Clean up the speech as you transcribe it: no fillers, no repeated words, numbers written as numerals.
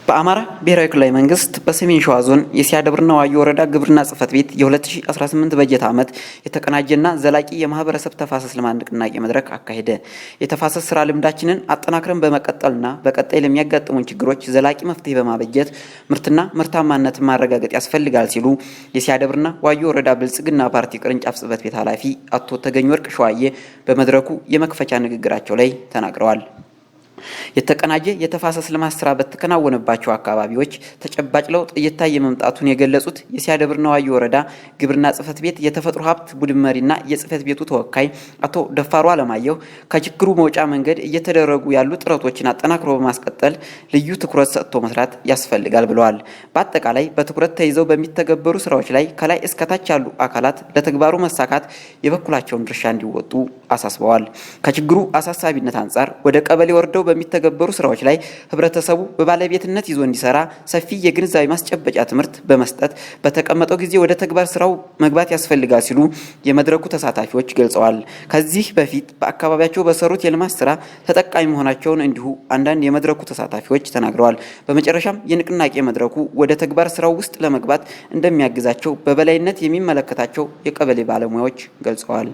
በአማራ ብሔራዊ ክልላዊ መንግስት በሰሜን ሸዋ ዞን የሲያደብርና ዋዩ ወረዳ ግብርና ጽሕፈት ቤት የ2018 በጀት ዓመት የተቀናጀና ዘላቂ የማህበረሰብ ተፋሰስ ልማት ንቅናቄ መድረክ አካሄደ። የተፋሰስ ስራ ልምዳችንን አጠናክረን በመቀጠልና በቀጣይ ለሚያጋጥሙን ችግሮች ዘላቂ መፍትሄ በማበጀት ምርትና ምርታማነትን ማረጋገጥ ያስፈልጋል ሲሉ የሲያደብርና ዋዩ ወረዳ ብልጽግና ፓርቲ ቅርንጫፍ ጽሕፈት ቤት ኃላፊ አቶ ተገኝ ወርቅ ሸዋዬ በመድረኩ የመክፈቻ ንግግራቸው ላይ ተናግረዋል። የተቀናጀ የተፋሰስ ልማት ስራ በተከናወነባቸው አካባቢዎች ተጨባጭ ለውጥ እየታየ መምጣቱን የገለጹት የሲያደብርና ዋዩ ወረዳ ግብርና ጽሕፈት ቤት የተፈጥሮ ሀብት ቡድን መሪና የጽሕፈት ቤቱ ተወካይ አቶ ደፋሩ አለማየሁ ከችግሩ መውጫ መንገድ እየተደረጉ ያሉ ጥረቶችን አጠናክሮ በማስቀጠል ልዩ ትኩረት ሰጥቶ መስራት ያስፈልጋል ብለዋል። በአጠቃላይ በትኩረት ተይዘው በሚተገበሩ ስራዎች ላይ ከላይ እስከታች ያሉ አካላት ለተግባሩ መሳካት የበኩላቸውን ድርሻ እንዲወጡ አሳስበዋል። ከችግሩ አሳሳቢነት አንጻር ወደ ቀበሌ ወርደው በሚተገበሩ ስራዎች ላይ ህብረተሰቡ በባለቤትነት ይዞ እንዲሰራ ሰፊ የግንዛቤ ማስጨበጫ ትምህርት በመስጠት በተቀመጠው ጊዜ ወደ ተግባር ስራው መግባት ያስፈልጋል ሲሉ የመድረኩ ተሳታፊዎች ገልጸዋል። ከዚህ በፊት በአካባቢያቸው በሰሩት የልማት ስራ ተጠቃሚ መሆናቸውን እንዲሁ አንዳንድ የመድረኩ ተሳታፊዎች ተናግረዋል። በመጨረሻም የንቅናቄ መድረኩ ወደ ተግባር ስራው ውስጥ ለመግባት እንደሚያግዛቸው በበላይነት የሚመለከታቸው የቀበሌ ባለሙያዎች ገልጸዋል።